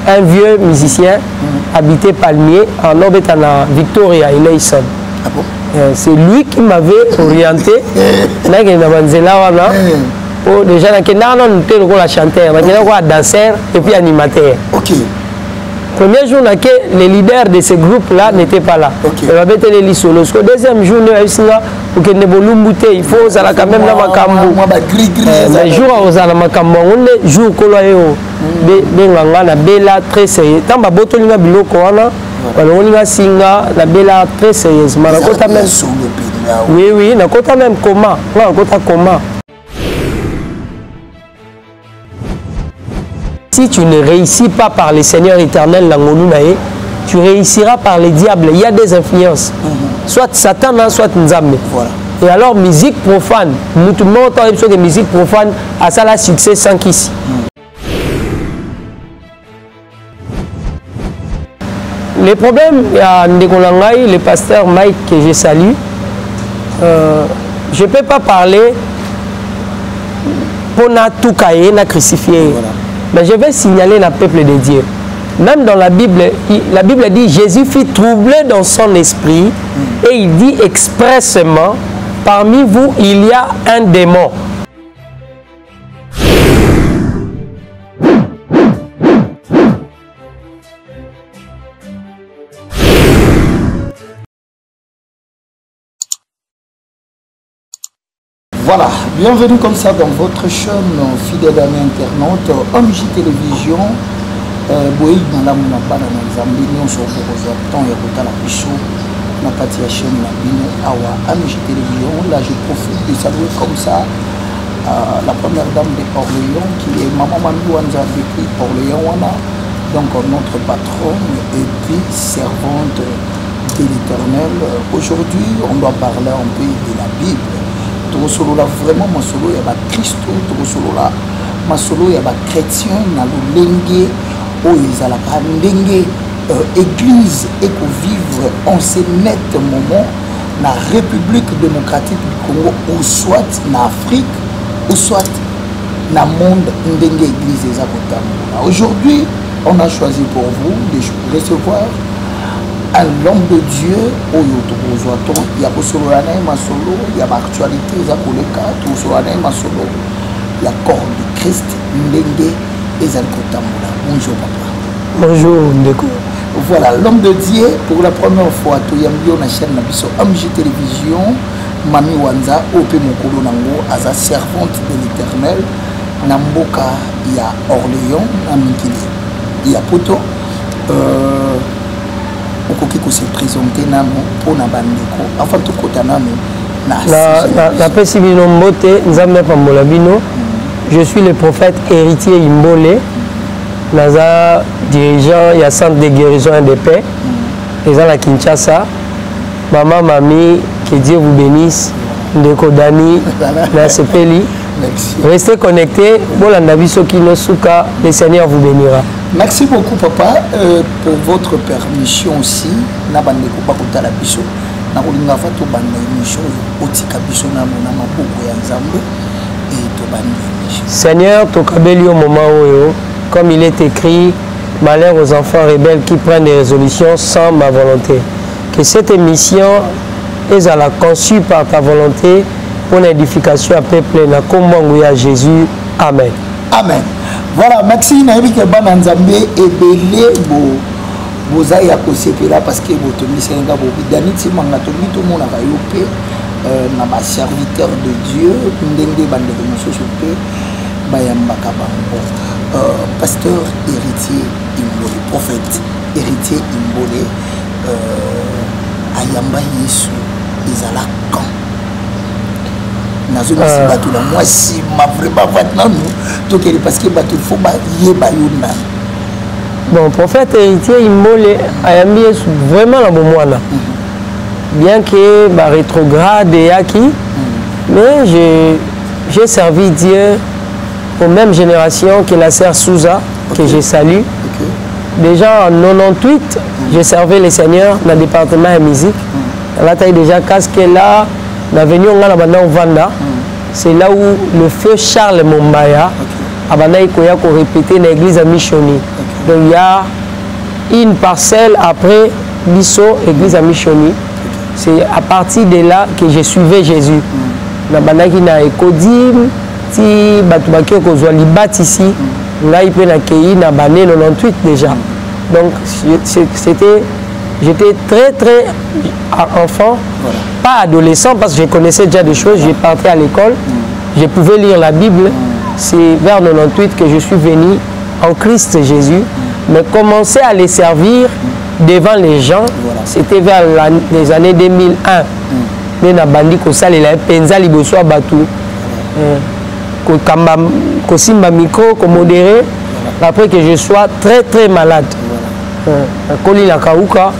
un vieux musicien habité Palmier en Obetana Victoria et Layson. Ah bon? C'est lui qui m'avait orienté. Déjà, on a chanteur, danseur et puis animateur. Ok. Premier jour, les leaders de ce groupe-là n'étaient pas là. Okay. Deuxième jour, il faut quand même la makambo. Les jours où on makambo, on jour bela très sérieux. Tant que boto linga biloko wana, on linga singa la bela très sérieusement. Oui oui, na kota même comment, na kota comment. Si tu ne réussis pas par le Seigneur éternel, tu réussiras par les diables. Il y a des influences. Soit Satan, soit Nzambe. Voilà. Et alors, musique profane. Nous tout le monde entend que musique profane a ça la succès sans qu'ici. Le problème, il y a Ndekolangai, le pasteur Mike que je salue. Je ne peux pas parler pour tout cailler, crucifié. Voilà. Mais je vais signaler le peuple de Dieu. Même dans la Bible dit Jésus fut troublé dans son esprit et il dit expressément, parmi vous, il y a un démon. Voilà, bienvenue comme ça dans votre chaîne, fidèle ami internaute, OMJ Télévision. Boyi dans la monapana na Zambie, nous sommes pour temps et à la pichot, na katia chaîne na bino, awa OMJ Télévision. Là, je profite de saluer comme ça la première dame de Orléans, qui est Maman Mandou Anza depuis Orléans, donc notre patronne et puis servante de l'Éternel. Aujourd'hui, on doit parler un peu de la Bible. Solo là vraiment ma solo ya ba Christo, solo là ma solo ya ba chrétien na lolenge o ezala ka ndenge église et ko vivre en ce net moment na République démocratique du Congo ou soit na Afrique ou soit na monde ndenge église eza kotambola. Aujourd'hui, on a choisi pour vous de recevoir un l'homme de Dieu, il y a masolo, il y a l'actualité, il y a masolo, il y a corps de Christ, Ndenge et Zalkotambola. Bonjour papa. Bonjour Ndeko. Voilà, l'homme de Dieu, pour la première fois, tu y as mis la chaîne OMJ Télévision, Mami Wanza, Ope Mokolo Nango, Aza servante de l'Éternel, Namboka, il y a Orléans, Namikili, il y a Poto. Qui se présenter pour na bandeko enfin tout côté je suis le prophète héritier Imbole naza dirigeant il y a centre de guérison et de paix les gens à Kinshasa. Maman Mami, que Dieu vous bénisse. Ndeko Dani na Sepeli. Restez connectés. Le Seigneur vous bénira. Merci beaucoup papa pour votre permission aussi. Seigneur, comme il est écrit, malheur aux enfants rebelles qui prennent des résolutions sans ma volonté. Que cette émission est à la conçue par ta volonté pour l'édification à peuple à Jésus. Amen. Amen. Voilà, merci Naïbik Bananzambe et Belé Bozaya Kosepela parce que votre mission est Bobi Daniti Mangatomi, tout le monde a eu na serviteur de Dieu, Ndende Bande de Moussoupe, Bayamba Kabango, pasteur héritier Imbole, prophète héritier Imbole, Ayamba Yesu, Isala Kan. Moi si ma vraiment parce que faut bon prophète héritier Imbole Ayambi Yesu vraiment la bon moine. Bien que rétrograde et acquis, mais j'ai servi Dieu aux mêmes générations que la sœur Souza, que je salue. Déjà en 98, j'ai servi le Seigneur dans le département de musique. Là, tu as déjà casque là, l'avenue au Vanda. C'est là où le feu Charles Mombaya a répété dans l'église à Michoni. Donc il y a une parcelle après Bisso, église à Michoni. C'est à partir de là que je suivais Jésus. Na bandaki na Ekodim, ti batubaki kozwa libat ici. Ngai pe na kei na bané 98 déjà. Donc j'étais très enfant, pas adolescent parce que je connaissais déjà des choses, je partais à l'école, je pouvais lire la Bible. C'est vers 98 que je suis venu en Christ Jésus, mais commencer à les servir devant les gens, c'était vers les années 2001. Mais na bandi ko salela penza liboso batu. Ko kamba ko simba micro, ko modérer après que je sois très malade. Koli la kauka.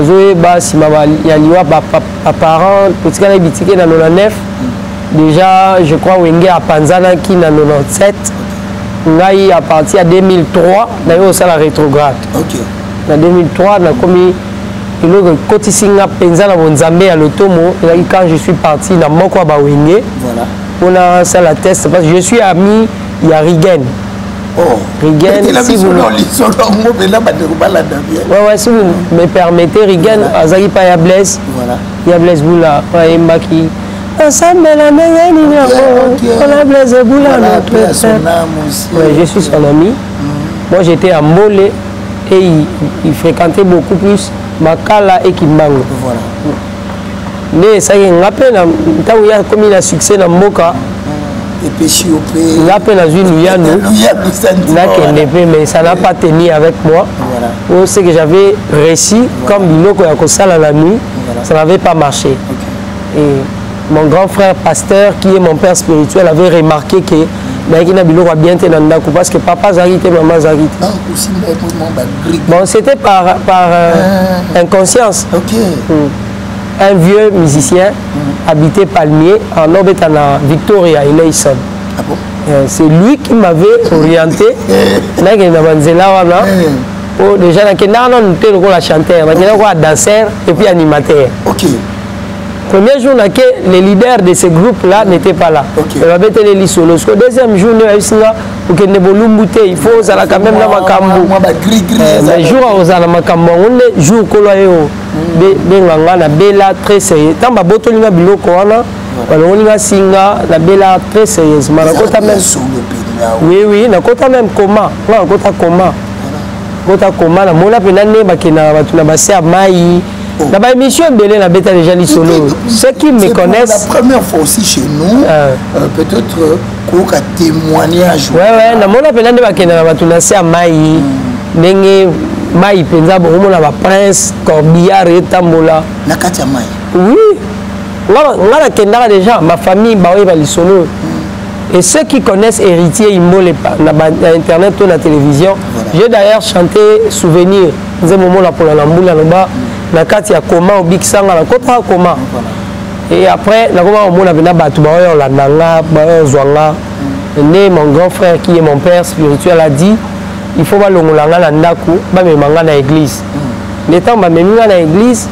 Zoé ba sima ya liwa parents petit kana bitike na 99. Déjà je crois wenge a panzana ki na 97. Ngai à partir de 2003 na yo sala rétrograde. OK. En 2003, on a commis une cotisinga penzana bonzambe à l'automo. Et quand je suis parti dans mon quoi bawenge, voilà. On a ça la test parce que je suis ami, il y a Rigen. Oh. Rigen, si vous si vous me permettez, Rigen, Azaki pa ya Blaise. Voilà. Ya Blaise Boula, ouais Mbaki. Ensemble la on a Blaise Boula notre frère. Ouais, je suis son ami. Moi j'étais à Molé. Et il fréquentait beaucoup plus Makala et Kimbango. Voilà. Mais ça y est, on appelle quand il y a comme il a succès dans Moka. Et puis il a appelé dans une Yanou. Mais ça n'a pas tenu avec moi. Voilà. C'est que j'avais réussi comme Biloko Yakosal à la nuit. Ça n'avait pas marché. Okay. Et mon grand frère pasteur, qui est mon père spirituel, avait remarqué que parce que papa Zarité, maman Zarité. Bon, c'était par inconscience. Okay. Un vieux musicien habitait Palmier en Obetana, Victoria, Eleison. Ah bon? C'est lui qui m'avait orienté. Déjà, on a chanteur, on a danseur et puis animateur. Ok. Premier jour, les leaders de ce groupe-là n'étaient pas là. Deuxième jour, il faut quand même les jours où jour très sérieux. Tant très sérieusement. Oui, même comment. Dans ma émission, ceux qui me connaissent. La première fois aussi chez nous, peut-être qu'on a témoignage. Ouais, dans mon appel, on a Maï, Maï, Prince, Corbillard et Tambola. Nakatia Maï. Oui, on a déjà ma famille, et ceux qui connaissent Héritier Immolé, Internet ou la télévision, j'ai d'ailleurs chanté Souvenir. Nakati ya Koma au Big Sanga na kota Koma. Et après na Koma on a venu battu baoyo la nanga baoyo zwanga. Né mon grand frère qui est mon père spirituel a dit il faut balongolanga na ndaku ba memanga na église. Le temps ba memanga na église,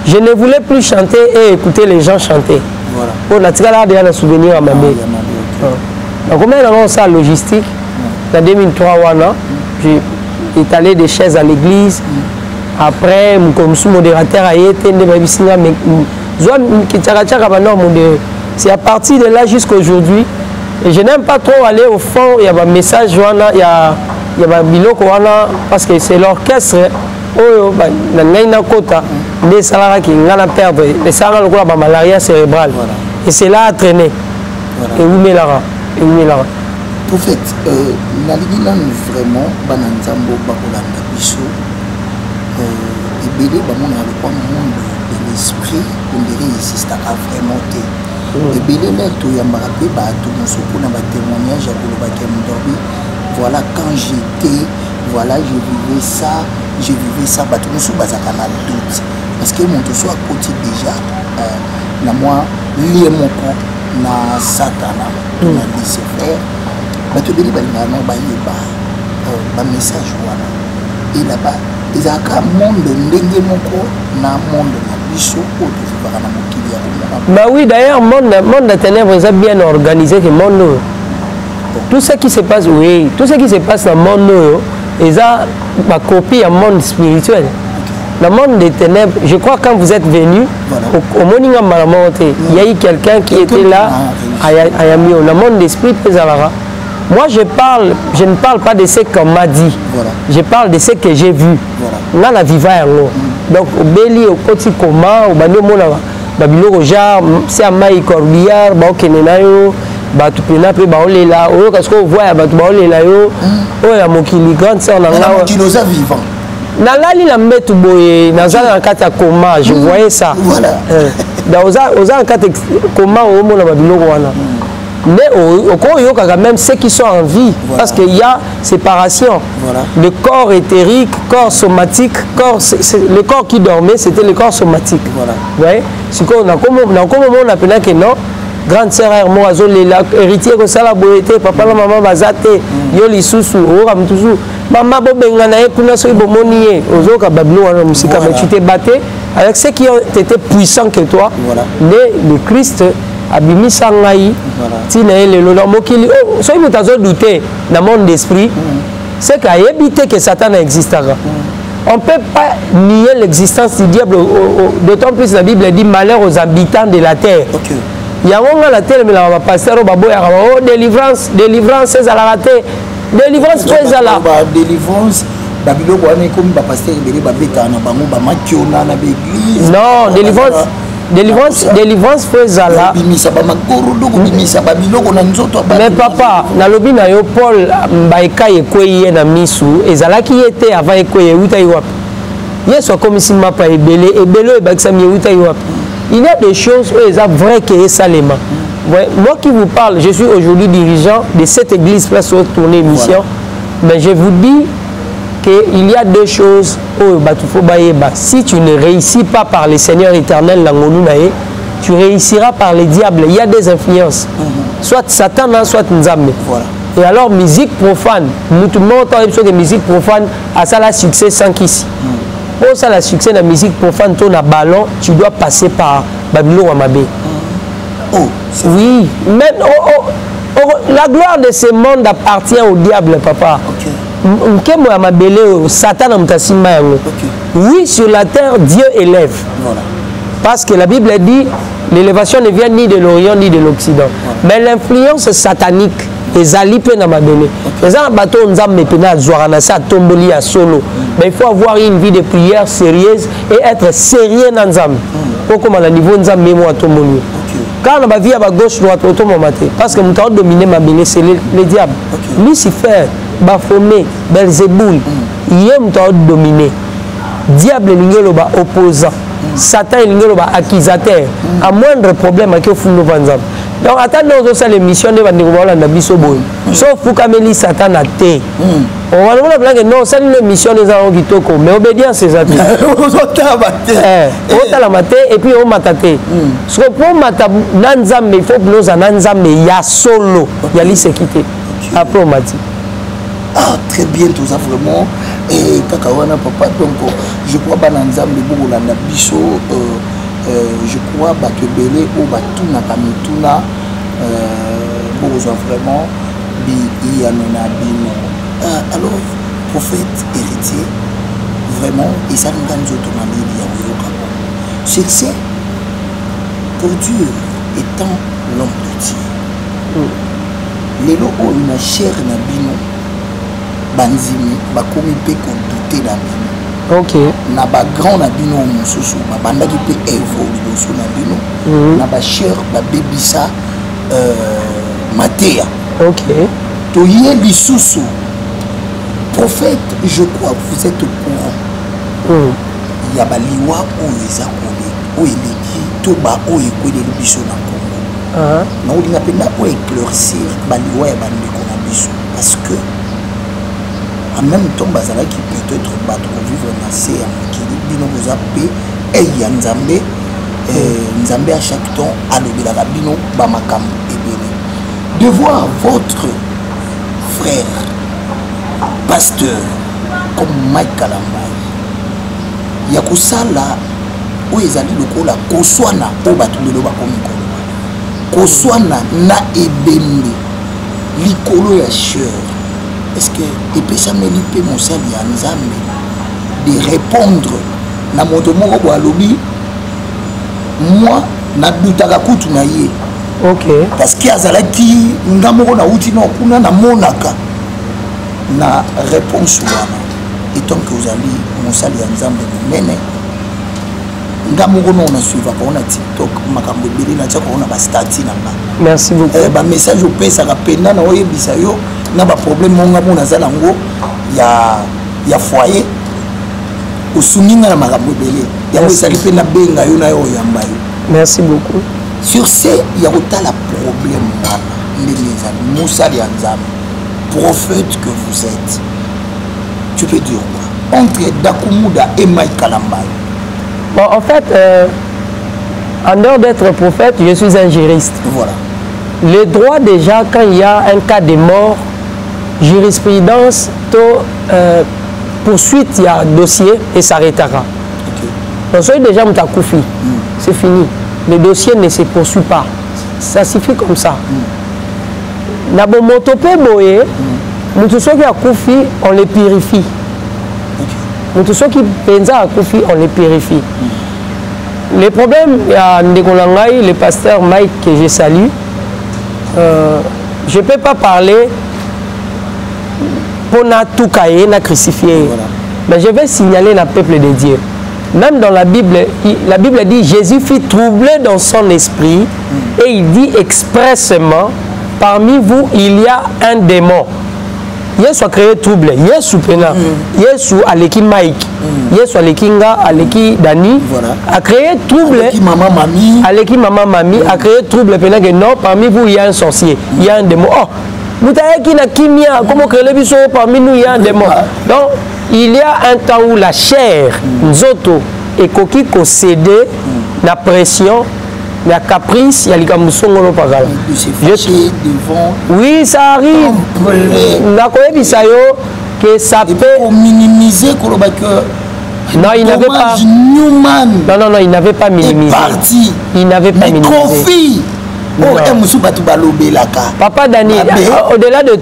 je ne voulais plus chanter et écouter les gens chanter. Voilà. Pour la tigala déjà le souvenir à ma mère. Donc comment on a ça logistique en 2003 wana, j'ai étalé des chaises à l'église. Après, comme sous modérateur, c'est à partir de là jusqu'à aujourd'hui. Et je n'aime pas trop aller au fond. Il y a un message, il y a un biloko parce que c'est l'orchestre. Des salariés qui ont perdre. Les salariés ont malaria cérébrale. Et c'est là à traîner. Et où met là? Prophète, vraiment, et bien, on a le monde de l'esprit, on dirait ici, c'est vraiment été. Et bien, il y a un témoignage voilà, quand j'étais, voilà, je vivais ça, parce que mon soit côté déjà, moi, lié mon corps, na Satana, na Lucifer, message, et là-bas, il y a un monde bah oui, d'ailleurs, monde de ténèbres est bien organisé que monde. Tout ce qui se passe, oui, tout ce qui se passe dans le monde, Et ça, ma copie à monde spirituel. Le monde des ténèbres, je crois que quand vous êtes venu, au Moninga Malamonte, il y a eu quelqu'un qui était là à Yamio. Le monde d'esprit, moi je ne parle pas de ce qu'on m'a dit. Je parle de ce que j'ai vu. Là, la viva donc, au Béli, au Koti Koma, au Bano Mona, Babilo Rojar, c'est à Maï Corbière, Bao Kenenayo, Batu Pena, puis Baolé là, parce qu'on voit Batu Baolé là, oh, la Mokili, grande sœur, un dinosaure vivant. Nalali la mbetu boye nazala na kati ya coma, je voyais ça. Voilà. Dans aux en kati coma au mona babiloko wana. Mais au quand même ceux qui sont en vie parce qu'il y a séparation. Voilà. Le corps éthérique, corps somatique, le corps qui dormait, c'était le corps somatique. Voilà. Ouais. C'est qu'on a comme on appelle que non. Grande sœur Hermoise, héritier que ça la boété, papa la maman bazate, yo li susu, oram toujours. Maman bobengana kuna so ibomonié, ozoka bablo wana musika mais tu t'es battu avec ceux qui ont été puissants que toi. Voilà. Le Christ abimi sangai. Tina ele lo mokili so imutazo douter dans monde d'esprit. C'est qu'à éviter que Satan existera. On ne peut pas nier l'existence du diable, d'autant plus la Bible dit malheur aux habitants de la terre. Okay. Il y a un la terre, mais là, on va passer au babo, oh, délivrance, c'est à la raté. Délivrance, c'est à la délivrance. Non, délivrance, c'est à la. Mais papa, na lobi na yo Paul Mbaika Ekoye na misu, ezala qui était avant Ekoye uta iwap. Yeso comme si m'a pas ebele et baksami uta iwap. Il y a des choses où c'est vrai que c'est Salema. Moi qui vous parle, je suis aujourd'hui dirigeant de cette église Place Haute Tournée Mission. Mais je vous dis qu'il y a deux choses où si tu ne réussis pas par le Seigneur éternel, tu réussiras par les diables. Il y a des influences. Soit Satan, soit Nzambe. Et alors, musique profane. Nous tout le monde entend que musique profane a ça la succès sans qu'ici. Pour ça, le succès de la musique profane, ton ballon, tu dois passer par Babylone Wamabé. Oui, mais la gloire de ce monde appartient au diable, papa. Satan oui, sur la terre, Dieu élève. Voilà. Parce que la Bible dit, l'élévation ne vient ni de l'Orient ni de l'Occident. Mais l'influence satanique, les alipes dans ma béné. Les gens bateau nzambe pena zoarana sa tomboli à solo. Mais il faut avoir une vie de prière sérieuse et être sérieux dans nzambe. Pour comme à niveau nzambe mémoire tomboli. Quand on va vivre à gauche droite automatique parce que mon temps dominer ma béné c'est le diable. Lucifer, Baphomet, Belzéboul, il est mon temps dominé. Diable l'ingelo ba opposant. Satan l'ingelo ba accusateur. À moindre problème avec fou nous vanzam. Donc, attendons aussi l'émission de Vandigobola Boy. Sauf pour qu'Amélie Satan a été. On va nous dire que non, c'est l'émission des gens qui toquent. Mais obédience, c'est ça. On a la maté et puis on m'a tâté. Ce que pour ma nanzam, il faut que nous en nanzam, il y a solo. Il y a l'isséquité. Après, on m'a dit. Ah, très bien, tout ça vraiment. Et Kakawana, papa, donc, je crois que nanzam, le bout de la biso. Je crois que Belé ou Batuna Kamituna vraiment alors prophète héritier vraiment et ça nous donne succès pour Dieu étant l'homme de Dieu les lots où une chair n'a bino banzimi bakomi pe douter na bino. Ok. Na ba grand na bino mususu ba banda ki pe évoluer sur na bino. Na ba cher ba bebisa matéa. Ok. To yé lisusu prophète, je crois que vous êtes au courant. Il y a ba liwa o eza kone o eleki to ba o ekwele biso na Congo. Na o linga pe na o éclaircir ba liwa ya bandeko na biso parce que en même temps, bazala qui peut-être battre vivre dans ces qui bino vous appelez et yanzambe nzambe à chaque temps à l'obéla bino bamakam et béni de voir votre frère pasteur comme Mike Kalambay yakusala ou ezali lokola koswana o batulelo bakomikolo koswana na ebembe likolo ya cheur est-ce que epesameli mpe mosali ya nzambe de répondre na moto moko bo alobi moi nadutaka kutu na ye parce que azalaki nga moko nauti na kuna namonaka na réponse wana etant que ozali mosali ya nzambe monene nga moko no na suiva ko na TikTok makambo ebele na tia ko na ba stati na nga. Merci beaucoup. Ba message opesa ka penda na oyebisa yo na ba problème monga mona za nango ya foyer osuninga na makambo ebele ya osali pe na benga yo na yo yamba yo. Merci beaucoup. Sur ce il y a autant la problème wana ndenge za mosali ya nzambe prophète que vous êtes. Tu peux dire quoi entre Dakumuda et Mike Kalambaye? Bon, en fait, en dehors d'être prophète, je suis un juriste. Voilà. Les droits, déjà, quand il y a un cas de mort, jurisprudence, poursuite, il y a un dossier et ça s'arrêtera. Donc, ça, déjà, c'est fini. Le dossier ne se poursuit pas. Ça suffit comme ça. Nabo motope boye, nous ceux qui a koufi, on les purifie. Nous ceux qui pensent à koufi, on les purifie. Le problème, il y a Ndekolangai, le pasteur Mike que je salue. Je ne peux pas parler pour tout cailler, na crucifié. Voilà. Mais je vais signaler le peuple de Dieu. Même dans la Bible dit Jésus fut troublé dans son esprit et il dit expressément parmi vous il y a un démon. Yesu a créé trouble. Yesu pena. Yesu aleki Mike. Yesu aleki nga aleki Dani. Voilà. A créé trouble. Aleki maman mami. Aleki maman mami a créé trouble pena que non parmi vous il y a un sorcier. Il y a un démon. Oh, Moutaeki na kimia comment créer le biso parmi nous il y a un démon. Donc il y a un temps où la chair nzoto et koki ko céder la pression. La caprice, il y a les camusongolo par là. Oui, ça arrive. Que ça peut minimiser non, il n'avait pas. Non, il n'avait pas minimisé. Il n'avait pas minimisé. Papa Daniel, au-delà de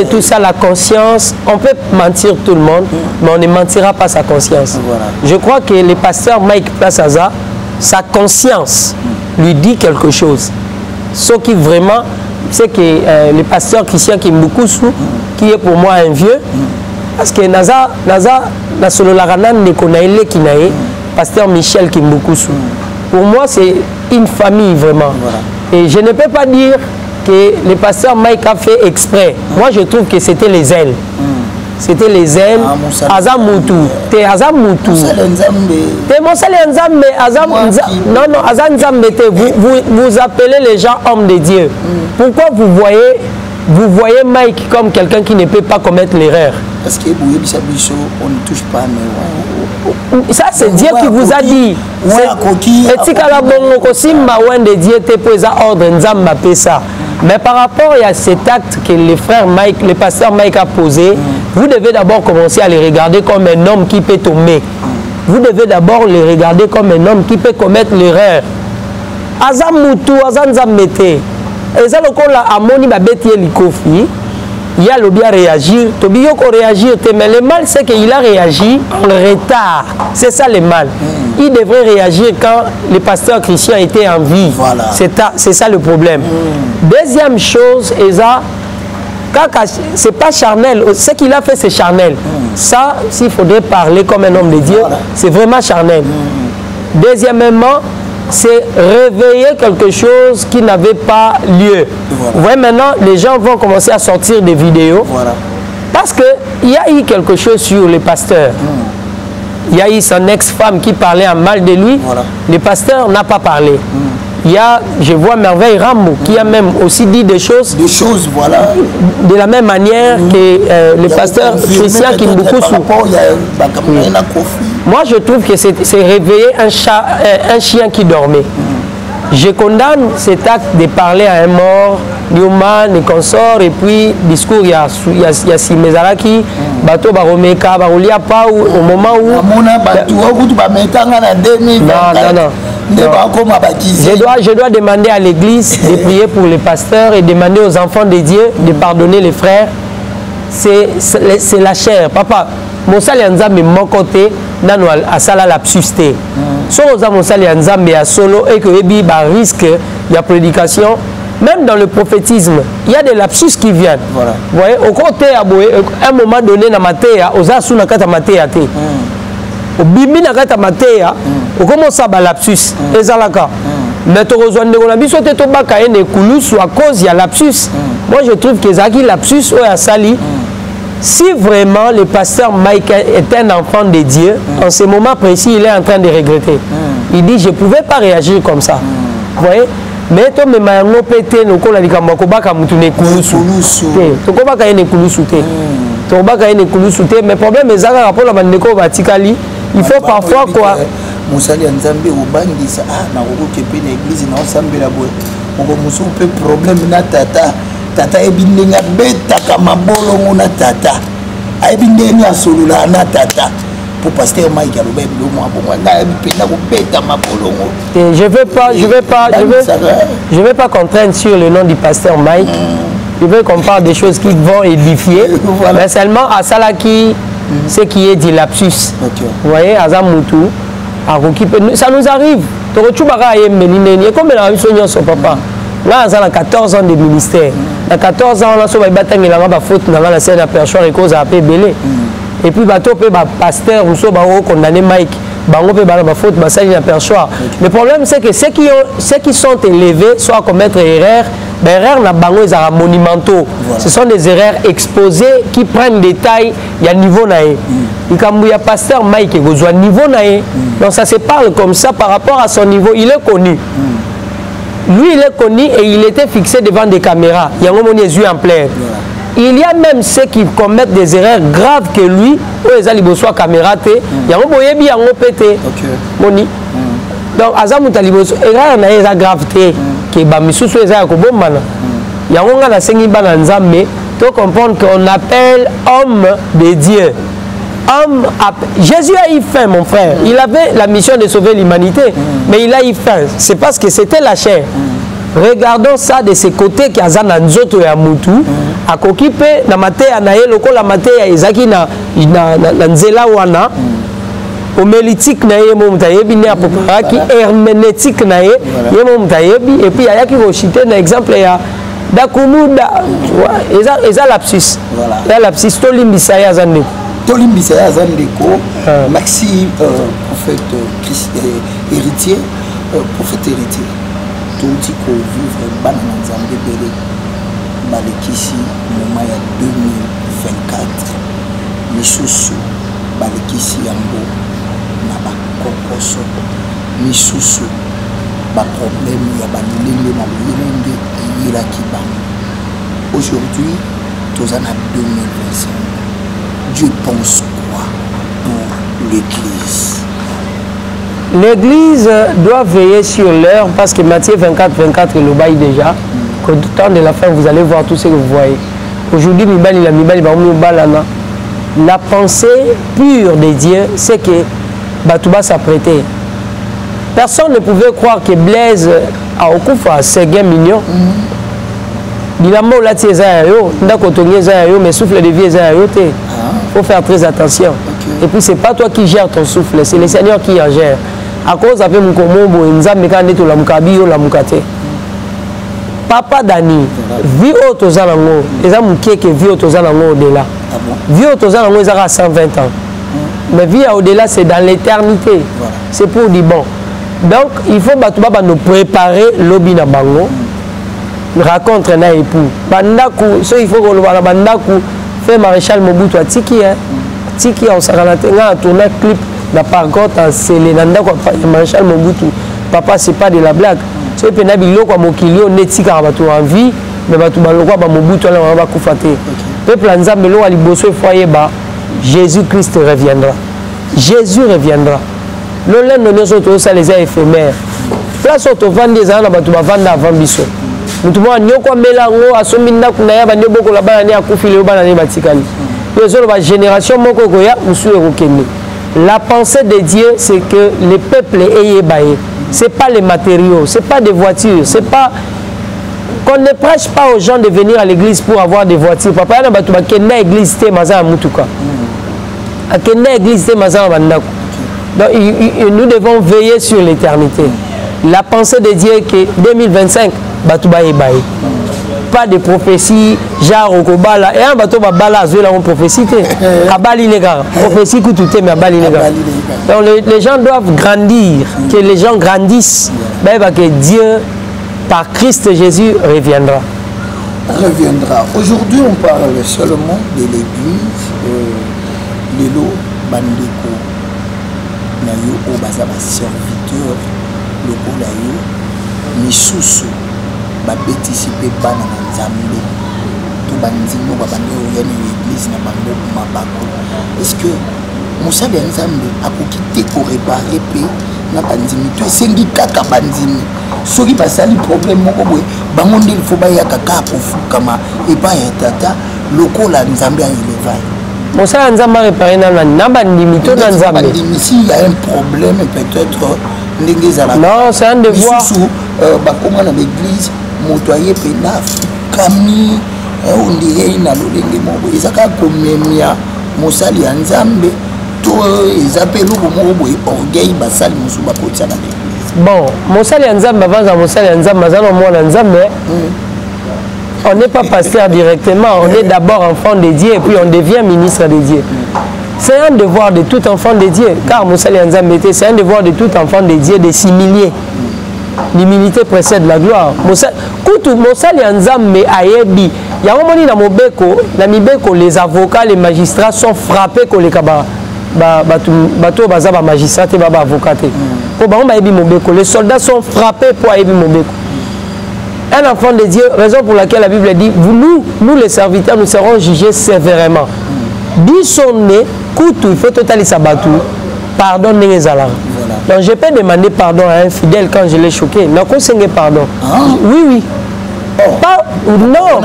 tout ça, la conscience, on peut mentir tout le monde, mais on ne mentira pas sa conscience. Voilà. Je crois que le pasteur Mike Plasaza, sa conscience lui dit quelque chose. Ce qui vraiment, c'est que le pasteur Christian Kimbukusu, qui est pour moi un vieux, parce que Naza Nasololaranan Nekonaele Kinae, pasteur Michel Kimbukusu, pour moi c'est une famille vraiment. Voilà. Et je ne peux pas dire que le pasteur Mike a fait exprès. Moi je trouve que c'était les ailes. C'était les ailes. Azamutu. Te Azamutu. Te Monsale Nzambe. Non, Azanzambe. Vous appelez les gens hommes de Dieu. Pourquoi vous voyez Mike comme quelqu'un qui ne peut pas commettre l'erreur? Parce que on ne touche pas. Mais ça c'est Dieu qui vous a dit. Mais par rapport à cet acte que le pasteur Mike a posé, vous devez d'abord commencer à les regarder comme un homme qui peut tomber. Vous devez d'abord les regarder comme un homme qui peut commettre l'erreur. Azamutu, Azanzamete. Il y a le bien réagir, réagir, mais le mal c'est qu'il a réagi en retard. C'est ça le mal. Il devrait réagir quand le pasteur Christian était en vie. Voilà. C'est ça le problème. Deuxième chose, Eza, c'est pas charnel. Ce qu'il a fait, c'est charnel. Ça, s'il faudrait parler comme un homme de Dieu, c'est vraiment charnel. Deuxièmement, c'est réveiller quelque chose qui n'avait pas lieu. Voilà. Vous voyez, maintenant, les gens vont commencer à sortir des vidéos. Voilà. Parce qu'il y a eu quelque chose sur le pasteur. Il y a eu son ex-femme qui parlait en mal de lui. Voilà. Le pasteur n'a pas parlé. Il y a, je vois Merveille Rambo qui a même aussi dit des choses. Des choses, voilà. De la même manière que le pasteur Christian Kimbukusu. Moi, je trouve que c'est réveiller un chien qui dormait. Je condamne cet acte de parler à un mort, Newman et consorts, et puis discours, il y a Simezaraki, Bato Baromeka, Barolia pas au moment où. Je dois demander à l'église de prier pour les pasteurs et demander aux enfants de Dieu de pardonner les frères c'est la chair. Papa, mon sali Nzambe mon côté, nano a sala lapsusté. Si on a mon sali Nzambe à solo et que il y a risque, il y a prédication. Même dans le prophétisme, il y a des lapsus qui viennent. Voilà. Vous voyez, au côté, à un moment donné, dans ma tête, aux asous, dans ma tête, au bimbi, dans ma tête, on commence à avoir lapsus. Et ça, là, mais tu rejoins le lapsus, tu es à cause il y a lapsus. Moi, je trouve que Zaki lapsus, ou à Sali, si vraiment le pasteur Mike est un enfant de Dieu, en ce moment précis, il est en train de regretter. Il dit, je ne pouvais pas réagir comme ça. Vous voyez? Mais toi, mais maintenant, pété, nous collons les camarades, mais problème est rapport à Mandeko Vaticali. Il faut parfois quoi. Moussali Nzambe au bangi ça na route pe na église na ensemble la boy. Ngo musu pe problème na tata ebindenga beta kama bolo ngona tata. Ebindenga solula na tata. Pour pasteur Mike à l'obé le mois bon na ebipenda ko beta mabolongo. Je vais pas contraindre sur le nom du pasteur Mike. Je veux qu'on parle des choses qui vont édifier. Voilà. Mais seulement à Salaki, ce qui est dit lapsus. Okay. Vous voyez, à Zamoutou, ça nous arrive. Comme la mission son papa. Là, on a 14 ans de ministère. À 14 ans, on a faute dans la scène à perchoir et cause à belé. Et puis, pasteur, on a condamné Mike. Faute, le problème, c'est que ceux qui sont élevés, soit à commettre erreur, les erreurs sont monumentaux. Voilà. Ce sont des erreurs exposées qui prennent des tailles, il y a niveau naïe. Il y a pasteur Mike qui a niveau naïe. Donc ça se parle comme ça par rapport à son niveau. Il est connu. Lui, il est connu et il était fixé devant des caméras. Il y a un yeux en plein. Il y a même ceux qui commettent des erreurs graves que lui, où ils ont soit caméra, il y a un boye bien pété. Moni. Donc Azamouta liboso erreur na eza gravité que ba misusu eza ko bomana. Il y a un na sengi bana nzambe, tu comprendre qu'on appelle homme de Dieu. Jésus a eu faim, mon frère. Il avait la mission de sauver l'humanité, mais il a eu faim. C'est parce que c'était la chair. Regardons ça de ce côté qui a zana nzoto ya mutu a kokipe na mate anaye loko la mate ya ezaki na nzela wana homélitique na ye mo mutayebi ne apopaki herméneutique na ye ye mo mutayebi et puis ayaki ko citer na exemple ya dakumuda eza lapsus la lapsus to limbisa ya zande Maxi prophète héritier prophète héritier tout dit qu'on vivre ban Nzambe belé balekisi moment ya 2024 misusu balekisi yango na ba kokoso misusu ba problème ya balilenge na bilenge yila kibanga. Aujourd'hui tozana 2025. Dieu pense quoi pour l'église? L'église doit veiller sur l'heure parce que Matthieu 24, 24 le bail déjà. Qu'au temps de la fin, vous allez voir tout ce que vous voyez. Aujourd'hui, la pensée pure de Dieu, c'est que Batouba s'apprêtait. Personne ne pouvait croire que Blaise a okufa, c'est bien mignon. Il a mot là, mais souffle de vie, il faut faire très attention. Et puis, ce n'est pas toi qui gères ton souffle, c'est le Seigneur qui en gère. À cause de Papa Dani, vie autozalango, les hommes qui vie autozalango au-delà. Vie autozalango, ils ont 120 ans. Mais vie au-delà, c'est dans l'éternité. C'est pour du bon. Donc, il faut nous préparer l'obi na bango. Raconte na époux. Bandaku, il faut que le bandaku fait maréchal Mobutu à Tiki. Tiki, on s'est tourné un clip. La pargote en scellé, Maréchal Mobutu. Papa, c'est pas de la blague. C'est que Nabilo, quoi, Mokilio, Netika, en vie, mais Batoubalokwa, Mobutu, on va koufater. Peuple Nzambelo, Aliboso, foyer, Jésus-Christ reviendra. Jésus reviendra. L'olène, nous autres, ça les a éphémères. Place au vent des ans, Batouba vendre avant Bisso. Nous tout le monde, nous, comme Mélango, à Sominda, Kunaya, Banyoboko, la banane, à Koufile, au banane, Batikali. Les autres, la génération, Mokogoya, Moussou et Rokene. La pensée de Dieu, c'est que le peuple est ébaillé. Ce n'est pas les matériaux, ce n'est pas des voitures, ce n'est pas... qu'on ne prêche pas aux gens de venir à l'église pour avoir des voitures. Papa, il y a des gens qui ont l'église, c'est mazan mutuka. Qui ont l'église, c'est mazan bandako. Donc, nous devons veiller sur l'éternité. La pensée de Dieu que 2025, batouba et baï. Pas de prophétie, genre au Kobala. Et un bateau va bala, zoué la prophétie. À Bali les gars, prophétie que tout est, mais à Bali les gars. Donc les gens doivent grandir, que les gens grandissent, que Dieu, par Christ Jésus, reviendra. Aujourd'hui, on parle seulement de l'église, Lelo Bandeko, Nayo Obazaba serviteur, le Kolayo, Misusu. Participer bana na Nzambe to banzino ba bande oyane l'église na bango mabako. Est-ce que Moussa ya Nzambe akokite ko réparer pe na banzimi to esengi kaka banzimi soki basali problème moko boye bango nde il faut ba ya kaka kofukama et pas ya tata lokola Nzambe a éleva. Moussa ya Nzambe réparer na bandimi to na Nzambe. S'il y a un problème peut-être ndengezala. Non, c'est un devoir. Bakoma na l'église motoyer penaf kami on dirait na lolenge moko ezaka komemia mosali ya Nzambe to ezapelo moko boye orgueil basali musu bakotsa na l'église. Bon, mosali ya Nzambe avant mosali ya Nzambe azana mwana Nzambe. On n'est pas pasteur directement, on est d'abord enfant de Dieu et puis on devient ministre de Dieu. C'est un devoir de tout enfant de Dieu, car mosali ya Nzambe c'est un devoir de tout enfant de Dieu de s'humilier. L'humilité précède la gloire. Kutu mosali ya Nzambe ayebi. Ya momoni na mobeko, na mibeko les avocats, les magistrats sont frappés ko les kaba bato baza ba magistrat et ba avocat. Pour ba on ayebi mobeko, les soldats sont frappés pour ayebi mobeko. Un enfant de Dieu, raison pour laquelle la Bible dit nous les serviteurs nous serons jugés sévèrement. Bisonné kutu il faut totalement sabatou. Pardon les alarmes. Donc je peux demander pardon à un fidèle quand je l'ai choqué. Non, qu'on s'en pardon. Oui. Pas, non.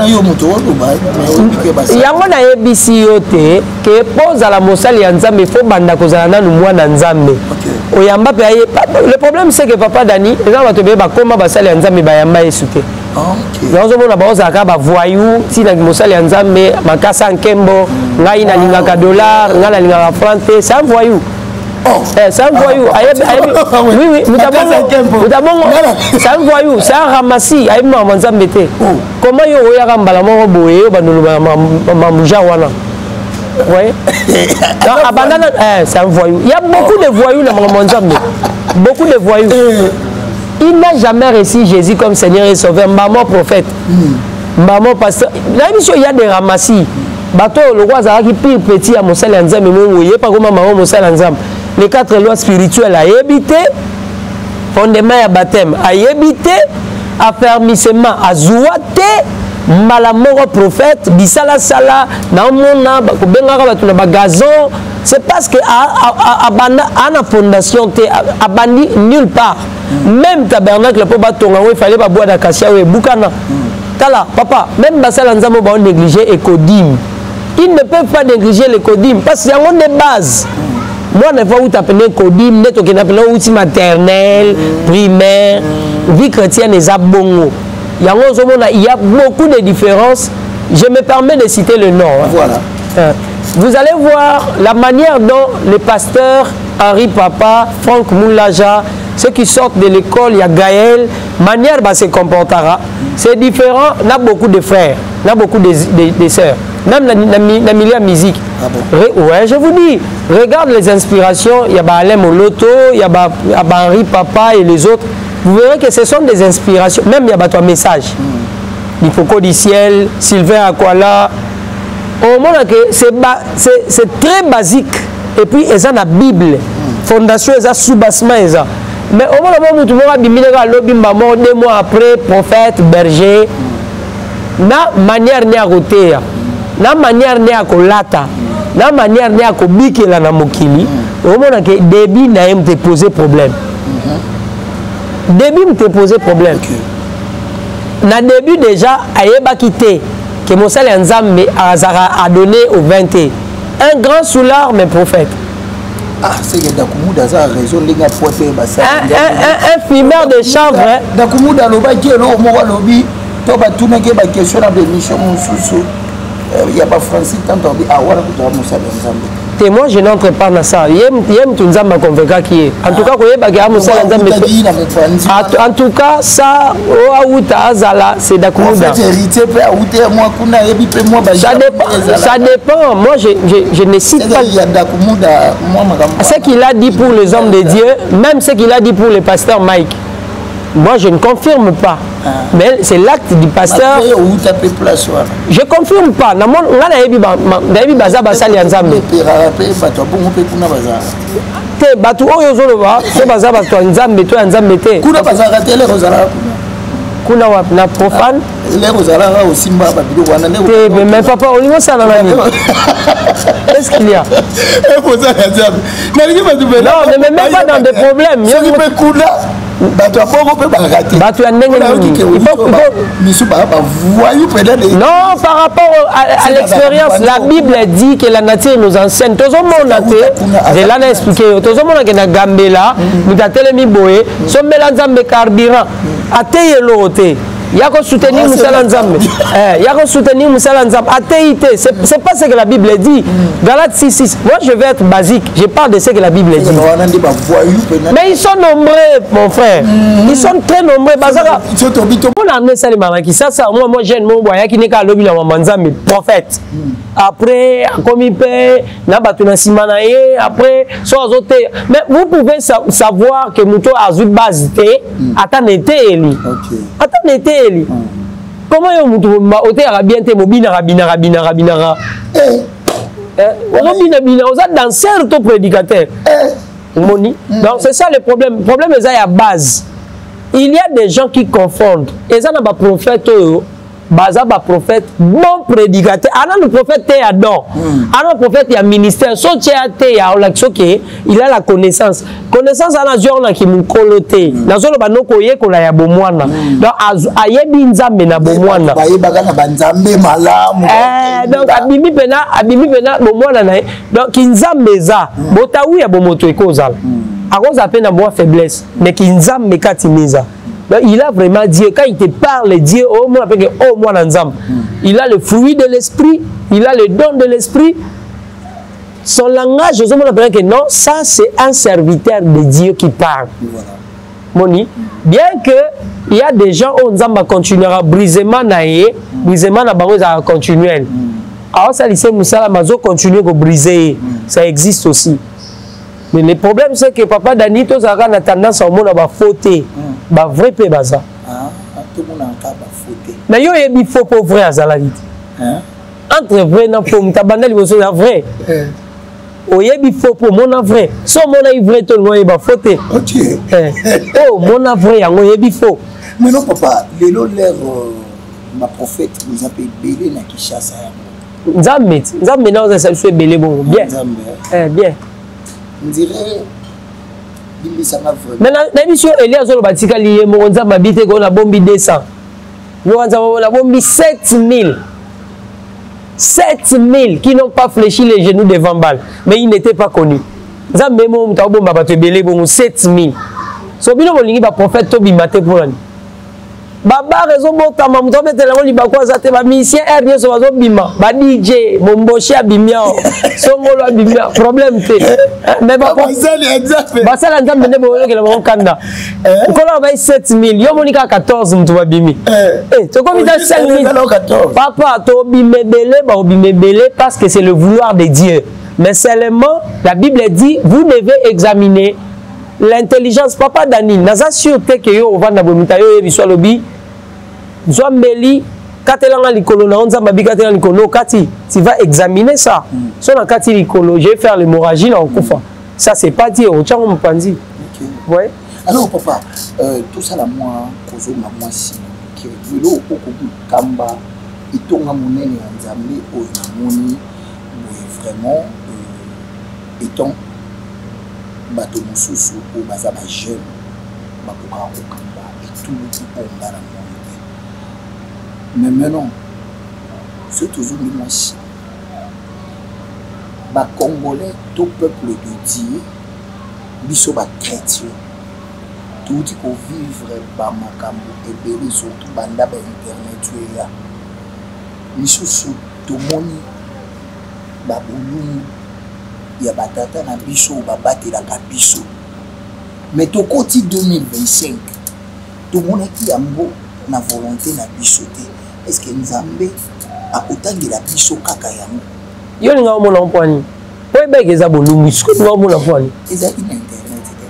Il y a un ABCOT qui pose à la Mossali Nzambe, il faut banda kozana nous moi Nzambe. Le problème c'est que papa Dani, les gens vont te dire comment basali Nzambe bayamba esouté. Nous avons la base à voyou, si la Mossali Nzambe, makasa nkembo, ngai na lingaka dollar, ngai na lingaka franc, c'est un voyou. C'est un voyou. Oui, nous avons. C'est un voyou, c'est un ramassis. Comment il y a un balamon boé, c'est un voyou. Il y a beaucoup de voyous dans mon Nzambe. Beaucoup de voyous. Il n'a jamais reçu Jésus comme Seigneur et Sauveur. Maman prophète. Maman pasteur. Il y a des ramassis. Bateau, le roi Zahaki pire petit à Moussel Nzambe. Il n'y a pas comment maman Moussel Nzambe. Les 4 lois spirituelles à éviter, fondement à baptême à éviter, affermissement à zouate, malamoro prophète, bisala sala, naomona, bakubengara gazon. C'est parce que à la fondation, à bandi nulle part. Même tabernacle, il fallait pas boire d'acacia ou boukana. Tala, papa, même basala nzamo va négliger écodim. Ils ne peuvent pas négliger l'écodim parce qu'il y a des bases. Moi, je ne sais pas où tu appelles Kodim, tu appelles outil maternel, primaire, vie chrétienne et zabongo. Il y a beaucoup de différences. Je me permets de citer le nom. Voilà. Vous allez voir la manière dont les pasteurs, Henri Papa, Franck Moulaja, ceux qui sortent de l'école, il y a Gaël, manière se comportera. C'est différent. On a beaucoup de frères, on a beaucoup de sœurs. Même la milieu musique. Ah bon? Ouais, je vous dis, regarde les inspirations. Il y a Alain Moloto, il y a Henri Papa et les autres. Vous verrez que ce sont des inspirations. Même il y a ton message. Il faut qu'au ciel, Sylvain Aquala. Au moment que c'est très basique. Et puis, ils ont la Bible. Fondation, ils ont sous-bassement. Mais au moment où tout le monde a dit, 2 mois après, prophète, berger, na manière n'est à côté. Na manière n'est à kolata, na manière n'est à kobikela na mokili, au moment que début n'a te posé problème. Début te posé problème. Na début déjà ayeba quitté que Moussali Nzambe a donné au 20. Un grand soulard mais prophète. Ah, c'est que Dakoumouda a raison, les gars, pour faire un fumeur de chanvre. Dakoumouda loba qui est là, moi lobi. to ba tuna ke ba question na émission mususu il y a pas Francis tant on dit awara ko to musala nzambe. Moi je n'entre pas dans ça. Yem tunzamba convaincre qui est. En tout cas, en tout cas, ça, c'est d'Akumuda. Ça dépend. Moi, je ne cite pas. Ce qu'il a dit pour les hommes de Dieu, même ce qu'il a dit pour le pasteur Mike. Moi, je ne confirme pas. Mais c'est l'acte du pasteur. Je ne confirme pas. Mais papa, au niveau ça, qu'est-ce qu'il y a? Non, ne me mets pas dans des problèmes. Non, par rapport à l'expérience, la Bible dit que la nature nous enseigne. Tout le monde a expliqué. Tout le monde a Gambela, nous avons télémi boé, son mélange de carburant, à téyeloté. Il y a qu'on soutenir Moussala Nzambe. Il y a qu'on soutenir Moussala Nzambe. Athéité, c'est pas ce que la Bible dit. Galate 6:6. Moi, je vais être basique. Je parle de ce que la Bible dit. Mais ils sont nombreux, mon frère. Ils sont très nombreux. On a amené ça les marins qui ça. Moi, j'ai mon boya qui n'est qu'à l'objet de Nzambe, prophète. Après, comme il paie, Nabatuna Simanaye. Après, soit autres. Mais vous pouvez savoir que Mouto a une base. Attends, Eli. Attends, Eli. Comment est-ce que arabien te mobile rabina vous êtes danseur ou prédicateur donc c'est ça le problème. Le problème est à base. Il y a des gens qui confondent et ça n'a pas prophète baza ba prophète bon prédicateur ana le prophète te adore ana prophète ya ministère so te ya olaksoke il a la connaissance ana genre na ki mukolote na zolo banoko ye kola ya bomwana donc ayebi nzambe na bomwana bayebaka na banzambe malamu donc abimi pena bomwana na donc nzambe za botawu ya bomoto ekozala akoza pe na bo faiblesse mais ki nzambe katimiza. Donc, il a vraiment Dieu. Quand il te parle, Dieu, oh, moi, il a le fruit de l'esprit, il a le don de l'esprit. Son langage, je me que non, ça c'est un serviteur de Dieu qui parle. Voilà. Moni, bien que il y a des gens où on continuera brisement na bango ça continuel. Alors ça lycée Moussala mazo continue de briser, ça existe aussi. Mais le problème c'est que papa Danito ça a tendance à mon avoir fauté. Bah vrai pe baza. Tout le monde a ba fauté. Mais yo yebi faux pour vrai azalaki. Entre vrai na faux mutabanda liboso ya vrai. O yebi faux pour mon vrai. So mon vrai tout le monde ba fauté. OK. Oh mon vrai yango yebi faux. Mais non papa, lelo l'air ma prophète nous a payé belé na Kishasa. Nzambe na ça fait belé bon bien. Bien. On dirait mais la mission Elias Zolo Batika lié mon Nzambe habité qu'on a bombi 200. Nous on a bombi 7000 qui n'ont pas fléchi les genoux devant balle, mais ils n'étaient pas connus. Nzambe mo mta bomba ba te belé bon 7000. So bino molingi ba prophète to bimate pour ani. Baba raison bota mamuto betela ngo libakwa zate ba mission RD so bazo bima ba DJ momboshi abimia so ngolo abimia problème te mais ba ça la nzambe ne bo yokela mo kanda ngolo ba 7000 yo monika 14 mtu babimi to comme dans 5000 papa to bimebele ba bimebele parce que c'est le vouloir de Dieu mais seulement la Bible dit vous devez examiner l'intelligence. Papa Dani naza sûr que yo ovanda bomita yo yebi swalobi Zouambeli, Katelanga Likolo, Likolo, Kati, tu vas examiner ça. Si on a Kati Likolo, je vais faire l'hémorragie là, on koufa. Ça, c'est pas dit, on tient mon pandi. Ouais. Alors, papa, tout ça, là, moi, Kozo, moi, si, qui est le Kamba, et tout le monde est en Zambie, au Namoni, vraiment, étant, bateau Moussou, au Bazaba jeune, Bakouka, au Kamba, et tout le monde est en Zambie. Mais maintenant, c'est toujours le machine. Les Congolais, tout peuple de Dieu, ils sont chrétiens. tout ko vivre ba makambo ebele surtout banda ba internet ya misusu tomoni ba bulu ya batata na biso ba batela ka biso mais to koti 2025 tomona ki yango na volonté na biso te est-ce que nzambe akotangira biso kaka yango yo linga mona mpwani oye begeza bolumbu siko linga mona mpwani eza ina internet.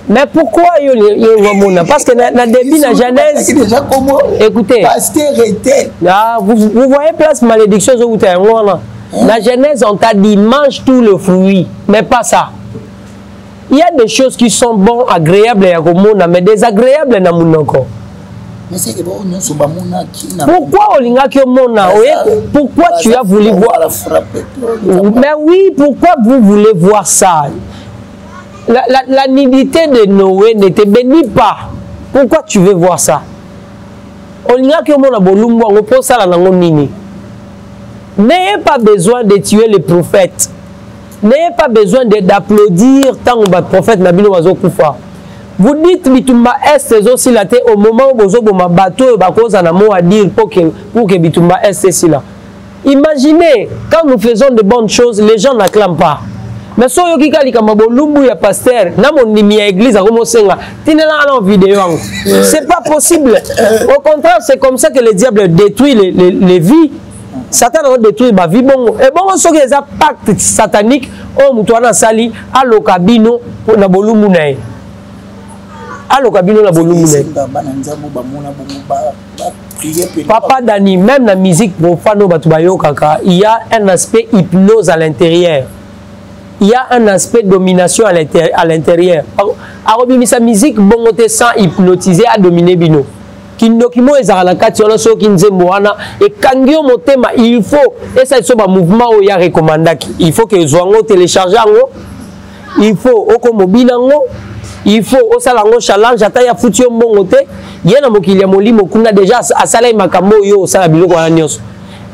Mais pourquoi yo mona? Parce que na début na Genèse déjà comment écoutez pasteur était vous voyez place malédiction zo uta ngona na Genèse on t'a dit mange tout le fruit mais pas ça. Il y a des choses qui sont bonnes, agréables à Romona, mais désagréables na munoko. Mais c'est que bon, nous sommes pas mona qui n'a. Pourquoi Olinga qui mona? Pourquoi tu as voulu voir la frappe? Mais oui, pourquoi vous voulez voir ça? La nudité de Noé ne te bénit pas. Pourquoi tu veux voir ça? Olinga qui mona bolumbo, on pose ça dans la nini. N'ayez pas besoin de tuer les prophètes. N'ayez pas besoin d'applaudir tant que le prophète Nabino Wazokoufa. Vous dites Bitumba Est aussi là au moment où vous avez un bateau et un mot à dire pour que Bitumba Est est là. Imaginez, quand nous faisons de bonnes choses, les gens n'acclament pas. Mais si vous avez un pasteur, dans église, c'est pas possible. Au contraire, c'est comme ça que le diable détruit les vies. Satan a détruit ma vie. Et bon, on sait que les pactes sataniques, on a sali à l'okabino pour na bolumbu na. À l'okabino na bolumbu na. Papa Dani, même la musique profane kaka, il y a un aspect hypnose à l'intérieur. Il y a un aspect domination à l'intérieur. Alors, sa musique, bon, on sans hypnotiser à dominer bino. Kindokimo ezala kati ona so kinzembo wana et kangio motema il faut et ça c'est un mouvement où il y a recommandaki il faut que zoango télécharger ngo il faut oko mobile ngo il faut osala ngo challenge ata ya futio mbongo te yena mokili ya molimo kuna déjà asala makambo yo osala biloko wana nyonso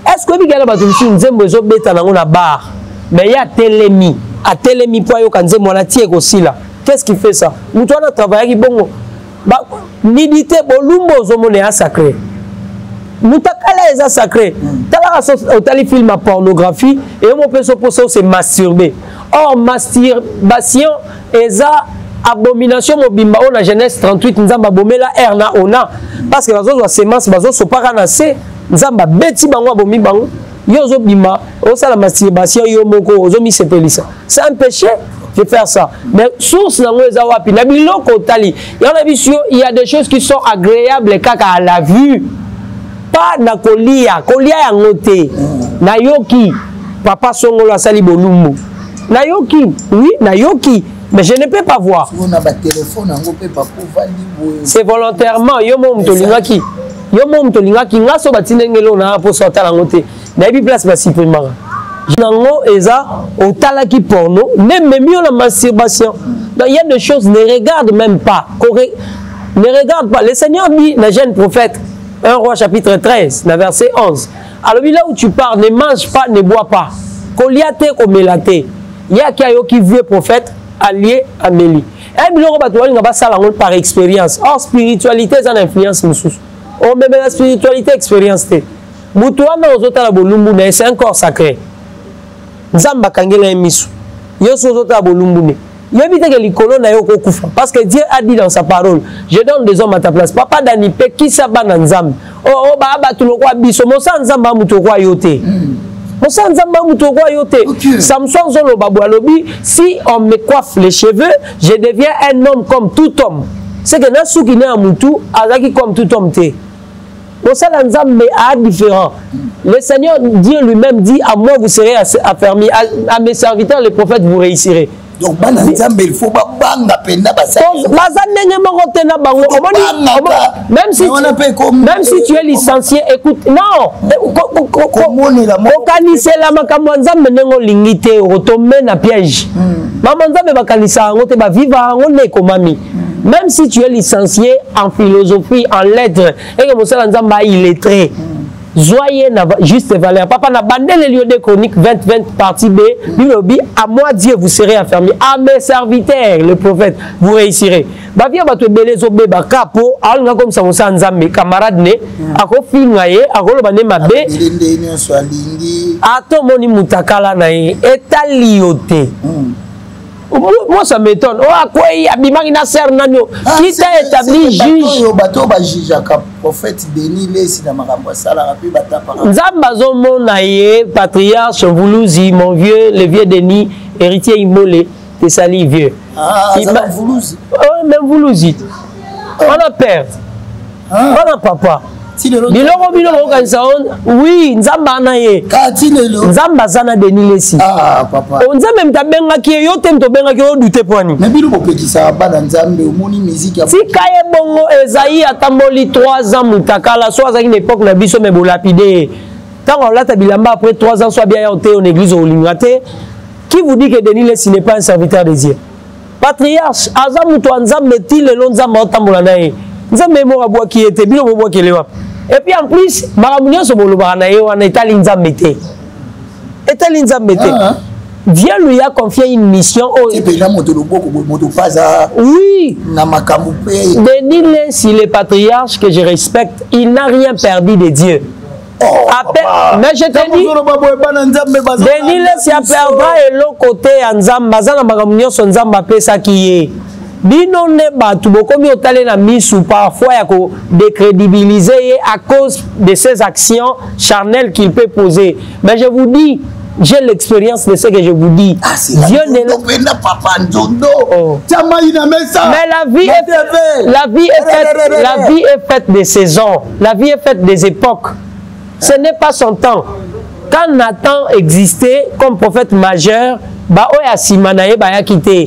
est-ce que bigala batu msu nzembo ezo beta nango na bar mais ya a telemi po yo kanzembo wana tie ko sila qu'est-ce qui fait ça mutu wana travailler ki bongo nidité bolumbo zomone a sacré mutakala eza sacré tala otali film à pornographie et on peut se poser c'est masturber or masturbation eza abomination mobimba on a Genèse 38 nzamba bomela erna ona parce que bazo semence bazo sopaka na se nzamba beti bango abomi bango yo zo bima o sala masturbation yo moko ozo mi sepelisa c'est un péché de faire ça. Mais source dans les awapi, il y a des choses qui sont agréables à la vue. Pas na kolia ya ngote. Na yoki, papa songo la sali bolumbu. Na yoki, oui, na yoki. Mais je ne peux pas voir. C'est volontairement. Yo mom tolingaki. Yo mom tolingaki ngaso batinengelo na po sorta la ngote. Na bi place ba supprimer. Nango eza otalaki porno même mieux la masturbation. Donc il y a des choses ne regarde même pas. Ne regarde pas. Le Seigneur dit le jeune prophète 1 Roi chapitre 13 verset 11. Alors là où tu pars ne mange pas ne bois pas. Koliate komelate. Il y a qui vieux prophète allié Amélie. Et biloko batwali ngaba sala ngol par expérience. Or spiritualité ça influence mususu. On même la spiritualité expérience te. Mutu wana ozota la bolumbu na c'est un corps sacré. Nzamba kangela emisu. Yo sozota bolumbune. Yo évite que likolo na yo kokufa parce que Dieu a dit dans sa parole, je donne des hommes à ta place. Papa Dani pe ki sabana nzambe. Oh ba batulo kwa biso mo sa nzamba muto kwa yote. Mo sa nzamba muto kwa yote. Samson zolo babu alobi, si on me coiffe les cheveux, je deviens un homme comme tout homme. C'est que na souki na mutu azaki comme tout homme te. Mais différent. Le Seigneur, Dieu lui-même dit, à moi vous serez affermis, à mes serviteurs, les prophètes, vous réussirez. Donc, il faut pas même si tu es licencié, écoute, non. Même si tu es licencié en philosophie, en lettres, et que mon seul ensemble est illettré, Zoyez juste valeur. Papa n'a bandé les lieux de chroniques 20-20 partie B. Bilobi, à moi Dieu vous serez affermi. À mes serviteurs, le prophète, vous réussirez. Bah viens bah te belé zo bé bah capo. Alors comme ça on s'en zamé camarade né. Ako fingaye, ako le bané mabé. Attends moni mutakala nae. Etaliote. Moi ça m'étonne. Oh quoi il abimang ina ser nanyo. Qui t'a établi juge? Bateau ba juge prophète Denis Lesi na makambo sala rapi bata par. Nzamba zo monaye patriarche Voulouzi mon vieux le vieux Denis héritier immolé de Sali vieux. Ah ça Voulouzi. Oh même Voulouzi. On a père. On a papa. Oui, Nzamba naye. Nzamba zana Denis Lesi. Ah papa. On Nzamba mtabenga ki yo temto benga ki yo dute poani. Mais bilo bopekisa bana Nzambe omoni musique ya. Si kaye bongo Esaïe atamboli 3 ans mutakala soit à une époque na biso me bolapide. Quand on l'a tabilamba après 3 ans soit bien en église au Lingate. Qui vous dit que Denis Lesi n'est pas un serviteur de Dieu? Patriarche Azam to Nzamba ti le Nzamba otambola naye. Nzamba mo rabwa ki était bilo mo ki lewa. Et puis en plus, Maramounian se bolobanaye on est à l'Inzambete. Dieu lui a confié une mission. Oui. Denis Lesi, le patriarche que je respecte, il n'a rien perdu de Dieu. Mais je te dis, Denis Lesi a perdu et l'autre côté en Zamba, Zana Maramounian son Zamba pesa qui est. Bino ne batu bokomi otale na misu parfois ya ko décrédibiliser à cause de ses actions charnelles qu'il peut poser. Mais je vous dis, j'ai l'expérience de ce que je vous dis. Dieu n'est là. Oh. Mais la vie est faite de saisons. La vie est faite des époques. Ce n'est pas son temps. Quand Nathan existait comme prophète majeur, ba oya simanaye ba ya quitté.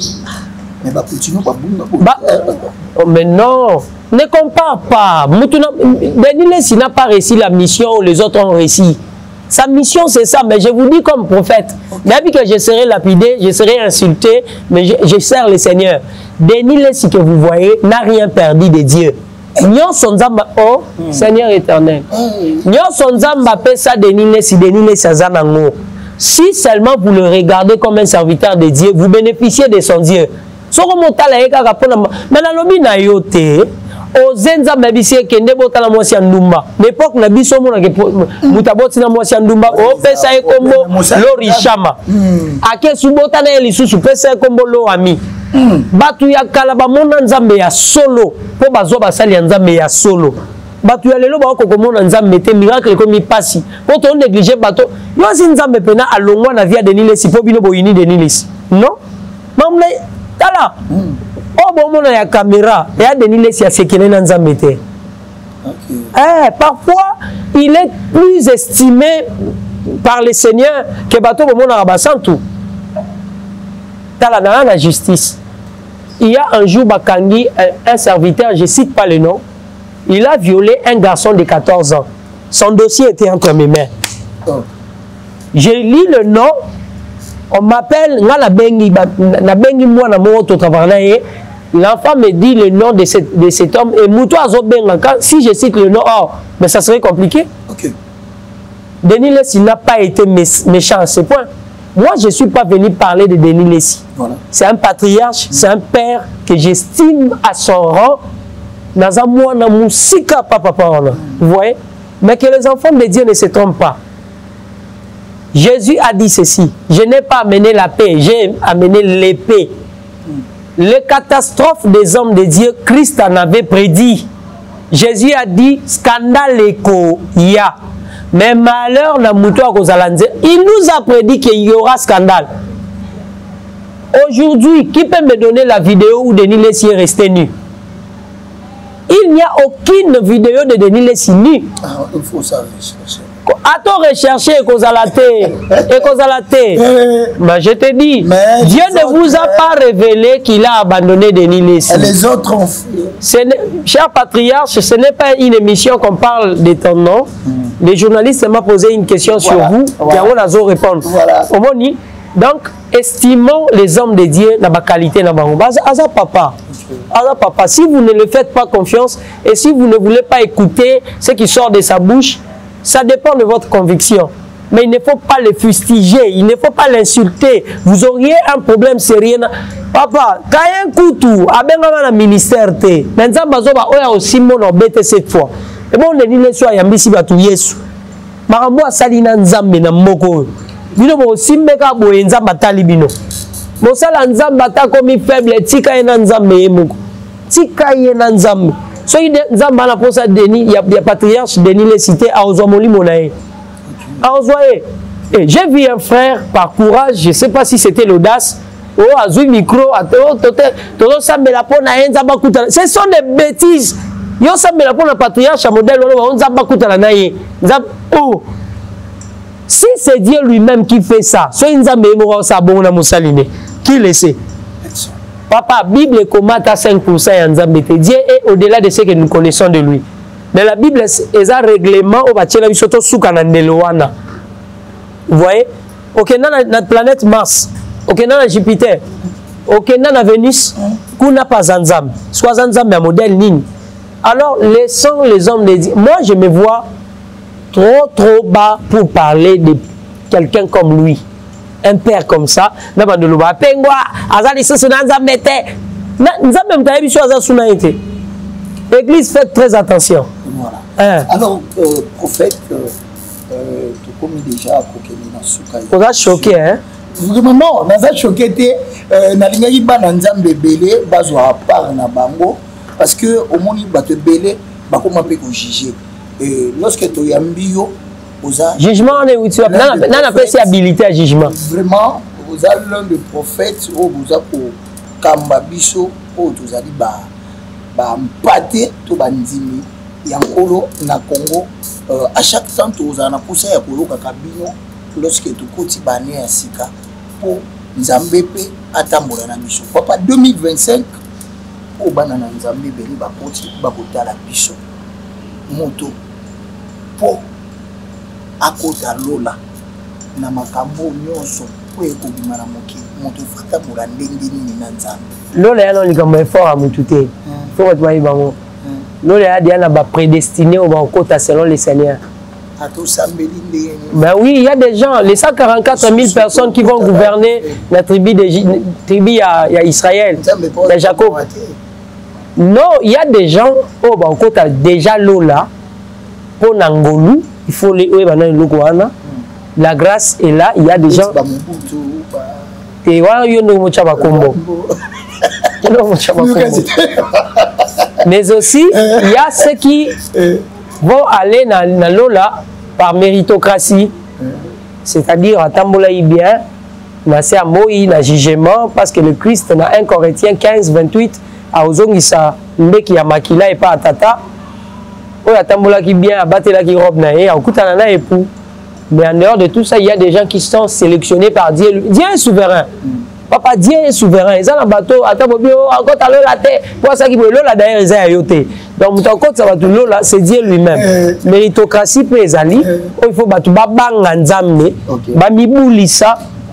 Mais non, ne compare pas. Denis Lesi n'a pas réussi la mission, les autres ont réussi. Sa mission, c'est ça, mais je vous dis comme prophète. Même que je serai lapidé, je serai insulté, mais je sers le Seigneur. Denis Lesi que vous voyez n'a rien perdu de Dieu. Nyon Sonzamba, oh, Seigneur éternel. Nyon Sonzamba paie ça Denis Lesi Azanango. Si seulement vous le regardez comme un serviteur de Dieu, vous bénéficiez de son Dieu. Mais la lobby na yote ozenza mabisi kende botala mwasi ya ndumba l'époque na biso mona ke mutaboti na mwasi ya ndumba o pesa ekombo lo richama ake subota na elisusu pesa ekombo lo ami batu ya kala ba mona nzambe ya solo po bazo basali ya nzambe ya solo batu ya lelo ba ko mona nzambe te miracle ko mi pasi po to négliger bato yo si nzambe pena alongwa na via Denis Lesi po bino boyini Denis Lesi non mamle tala oh bon mon ya caméra et a Denis Lesi a sekene na nzambete. Parfois il est plus estimé par le Seigneur que bateau bon na basantu. Tala na la justice. Il y a un jour bakangi un serviteur, je cite pas le nom, il a violé un garçon de 14 ans. Son dossier était entre mes mains. J'ai lu le nom. On m'appelle, l'enfant me dit le nom de cet homme et Moutou Azobenga. Si je cite le nom, oh, mais ça serait compliqué. Okay. Denis Lesi n'a pas été méchant à ce point. Moi, je ne suis pas venu parler de Denis Lesi. Voilà. C'est un patriarche, c'est un père que j'estime à son rang. Vous voyez? Mais que les enfants de Dieu ne se trompent pas. Jésus a dit ceci, je n'ai pas amené la paix, j'ai amené l'épée. Les catastrophes des hommes de Dieu, Christ en avait prédit. Jésus a dit, scandale éco, il y a. Mais malheur n'a mouton à Kozalanze. Il nous a prédit qu'il y aura scandale. Aujourd'hui, qui peut me donner la vidéo où Denis Lesi est resté nu? Il n'y a aucune vidéo de Denis Lesi nu. Il faut ça rechercher. A-t-on recherché Ekozalate? Mais je te dis, Dieu ne vous a pas révélé qu'il a abandonné Denis Lesi. Et les autres ont fait. Cher patriarche, ce n'est pas une émission qu'on parle de ton nom. Les journalistes m'ont posé une question sur vous. Et on a répondre. Donc, estimons les hommes de Dieu dans ma qualité. Papa. Alors si vous ne le faites pas confiance et si vous ne voulez pas écouter ce qui sort de sa bouche, Ça dépend de votre conviction. Mais il ne faut pas le fustiger, il ne faut pas l'insulter. Vous auriez un problème sérieux. Papa, quand il y a un couteau, à un ministère, mais il aussi mon embêté cette fois. Et bon, on est dit les soirs, il y a un bisi batou yesu. Marambo a sali na nzambe na moko. Bino bo simbeka bo nzamba talibino. Mo sala nzamba ta komi faible tika ena nzambe yemoko. Tika ena nzambe. So il nzamba na posa Denis, il y a patriarche Denis les cité à Ozomoli monae. J'ai vu un frère par courage, je ne sais pas si c'était l'audace. Oh, azui micro, ce sont des bêtises. Yo sambela pour le patriarche modèle oh. Si c'est Dieu lui-même qui fait ça, qui le sait? Papa, Bible commente à 5%. Dieu est au-delà de ce que nous connaissons de lui. Mais la Bible est un règlement au bâtiment surtout sous Kanandeloana. Vous voyez? Ok, dans notre planète Mars, ok, dans Jupiter, ok, dans Vénus, qu'on n'a pas Zanzam. Soit Zanzam, mais un modèle Nini. Alors, laissons les hommes les dire. Moi, je me vois trop bas pour parler de quelqu'un comme lui. Un père comme ça. L'église fait très attention. Voilà. Alors, prophète, tu commis déjà à Souka. On a choqué, hein? Vraiment, non, on a choqué. Nalingi bananzam bébélé, bazo à part na bango, parce que au moins il va te bélé, bah comment peut qu'on juger. Lorsque tu as un bio, jugement, on est où tu as pas habilité à jugement. Vraiment, vous avez l'un des prophètes, vous avez pour Kambabiso, vous avez dit bah mpate to bandimi yankolo na Congo à chaque temps tous en a poussé à koloka kabino lorsque tu koti bané ya sika pour nzambe pe atambola na biso papa 2025 o bana na nzambe beli ba koti ba kotala biso moto po akota lola na makambo nyonso po ekobima na moki moto fata mola ndenge nini na nzambe lola ya non likambo effort à mutute faut que tu ailles bango lola ya na ba prédestiné au bakota selon les seigneurs. Ben oui, il y a des gens, les 144 000 personnes qui vont gouverner la tribu à Israël, de Jacob. Non, il y a des gens, oh, bah, on a déjà Lola, pour Nangolou, il faut les la grâce est là, il y a des gens. Mais aussi, il y a ceux qui vont aller dans Lola par méritocratie, c'est-à-dire à Tambola bien, à Moï, à jugement, parce que le Christ dans 1 Corinthiens 15, 28, à Ozongisa, qui a Makila et pas à Tata, ou à Tambola qui bien, à Batela qui robe naé, à Koutanana et pour. Mais en dehors de tout ça, il y a des gens qui sont sélectionnés par Dieu. Dieu est souverain. Papa, Dieu est souverain. Ils ont un bateau, donc, c'est Dieu lui-même. Méritocratie, il faut que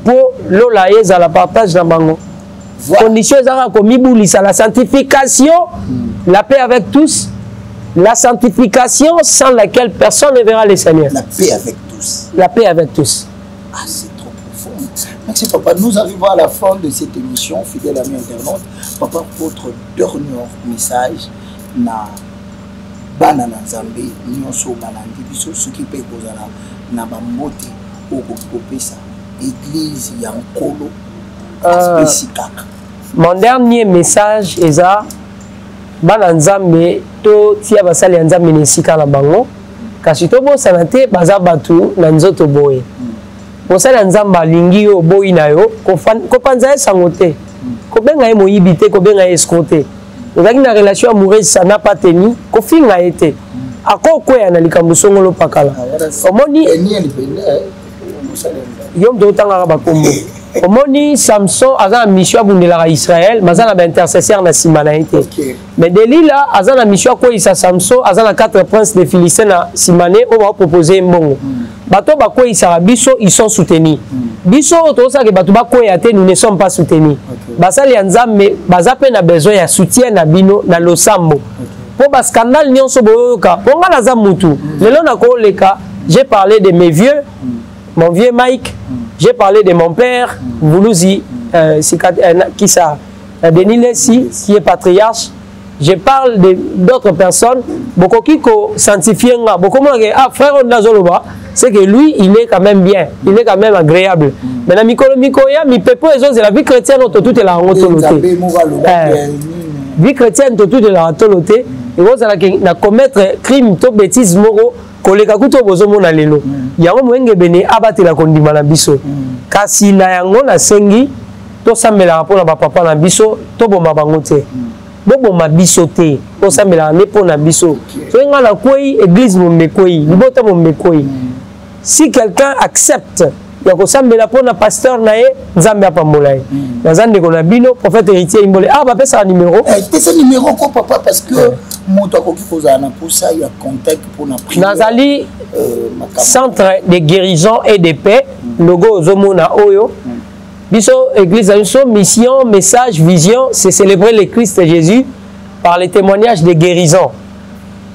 pour Lola à la partage dans Bango. Condition la sanctification, la paix avec tous, la sanctification sans laquelle personne ne verra les Seigneurs. La paix avec tous. La paix avec tous. Ah, c'est trop profond. Merci papa. Nous arrivons à la fin de cette émission, fidèle ami internaute. Papa, votre dernier message na bana na Nzambe, nyonso balandi biso soki pe kozala na bambote okopesa église ya nkolo spécifique. Mon dernier message est ça bana Nzambe to tia basali ya Nzambe nesika na bango kasi to bo sanate baza batu na nzoto boye. Bosala Nzambe alingi yo boyi na yo ko panza sango te. Ko benga ye moyibi te ko benga ye escroquer. Dans une relation amoureuse, ça n'a pas tenu. Kofi a été. À quoi quoi na likambo songolo pakala. Omoni yom do tanga ba kombo. Omoni Samson a mission à Israël, mais a un intercesseur na simana été. Mais Delila a une mission quoi isa Samson, a 4 princes de Philistins na simane on va proposer mbongo. Bato ba quoi isa biso ils sont soutenus. Biso to ça que bato ba quoi ya te nous ne sommes pas soutenus. Basali Nzambe bazape na besoin ya soutien na bino na losambo. Po ba scandale nyonso boyoka. Ponga na za mutu. Lelo na ko leka J'ai parlé de mes vieux, mon vieux Mike. J'ai parlé de mon père, Voulouzi, qui ça, Denis Lessi, qui est patriarche. Je parle d'autres personnes. Beaucoup qui sanctifient, beaucoup ah frère Ondazoloba, c'est que lui, il est quand même bien, il est quand même agréable. Mais dans Mikoya, mi pepo et la vie chrétienne, tout est la rotoloté. Vie chrétienne, tout est la rotoloté. Et vous allez commettre crime, tout bêtise, moro, koleka kuto bozomo na lelo. Yango mwenge bene abate la kondima na biso. Kasi na yango na sengi, to sambela rapona ba papa na biso, to boma bango te. Bobo mabiso te, to sambela ne po na biso. So nga na koi église mo mekoi, libota mo mekoi. Si quelqu'un accepte ya ko sambela po na pasteur na ye, nzambe apambola ye. Nazande ko na bino prophète héritier imbole. Ah ba pesa numéro. C'était ce numéro ko papa parce que moto ko kifoza na pour ça il y a contact pour na prière. Nazali centre de guérison et de paix, logo Zomona Oyo. Biso église a mission, message, vision, c'est célébrer le Christ Jésus par les témoignages de guérison.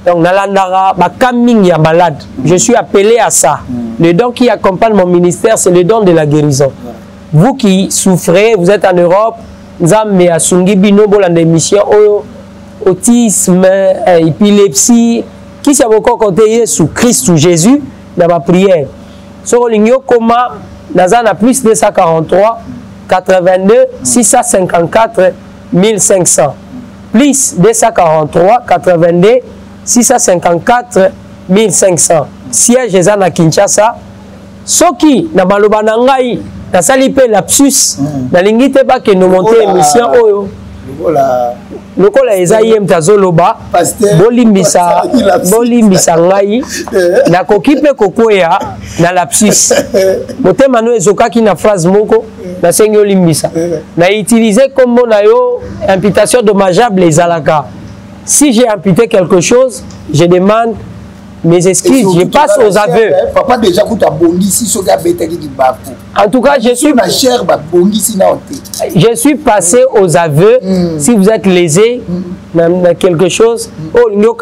Donc, Nalandara, Bakaming ya malade. Je suis appelé à ça. Le don qui accompagne mon ministère, c'est le don de la guérison. Vous qui souffrez, vous êtes en Europe, Nzambe Asungi Bino Bolande mission, autisme, épilepsie, qui s'est beaucoup côté sous Christ ou Jésus, dans ma prière. Sur l'igno comment Nazana plus 243 82 654 1500 plus 243 82 654 1500 siège ezana Kinshasa soki na baloba na ngai na sali pe lapsus na lingite ba ke no monter émission oyo lokola eza yem tazoloba bolimbisa ngai na kokipe kokoya na lapsus motema no ezokaki na phrase moko na sengi olimbisa na utiliser comme na yo imputation dommageable ezalaka. Si j'ai imputé quelque chose, je demande mes excuses, je passe aux aveux. Papa déjà en tout cas, je suis passé aux aveux. Si vous êtes lésé dans quelque chose, aux aveux.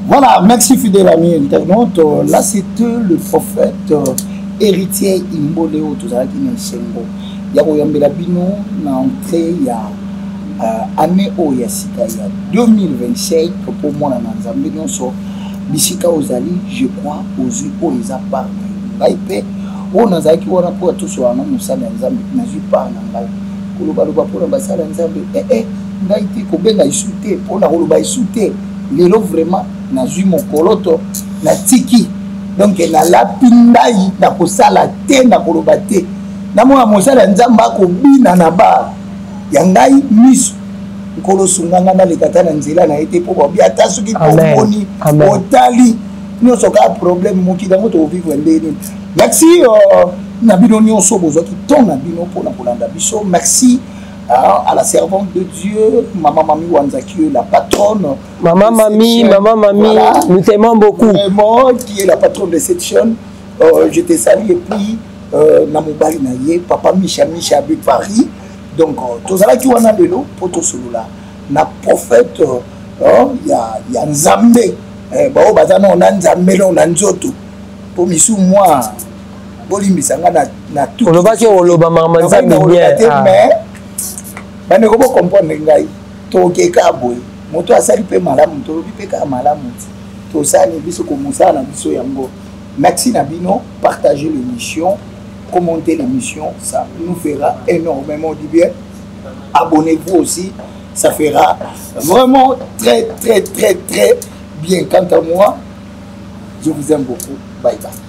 Voilà, merci fidèle ami internaute. Là, c'était le prophète héritier Imboleo Tozalaki Nsengo. Yakoyambela bino na entrée ya année oya sika ya 2025 pour moi na Nzambe nyonso bisika ozali je crois ozui o eza par ngai pe o nazaki wana po tous wana musala Nzambe nazui par na ngai koloba loba po na basala Nzambe ngai te ko benga isute po na koloba isute lelo vraiment nazui mokoloto na tiki donc na lapindai na kosala te na koloba te na mwa mosala Nzamba ko bina na ba yangai misu nkolo sunganga na lekata na nzela na ete po ba biata soki pomoni otali nyonso ka problème moki dango to vivre ndeni. Merci na bino nyonso bozo ki ton na bino po na kolanda biso. Merci à la servante de Dieu, Maman Mami Wanzaki, la patronne. Maman Mami, voilà. Nous t'aimons beaucoup. Vraiment, qui est la patronne de cette chaîne. Je te salue et puis Namobali Naye, Papa Micha Abik Paris. Donc, tous ceux qui ont un vélo, pour tout cela, na prophète, il y a Nzambe. Bao bazana on a Nzambe, on a Nzoto. Pour misu moi, boli misanga na tout. On va dire on loba maman Nzambe bien. Mais ne comprends pas ngai. To keka boy. Moto asali pe malamu, to bi pe ka malamu. To sani biso ko musana biso yango. Merci Nabino, partagez l'émission, commentez l'émission, ça nous fera énormément du bien. Abonnez-vous aussi, ça fera vraiment très bien. Quant à moi, je vous aime beaucoup. Bye bye.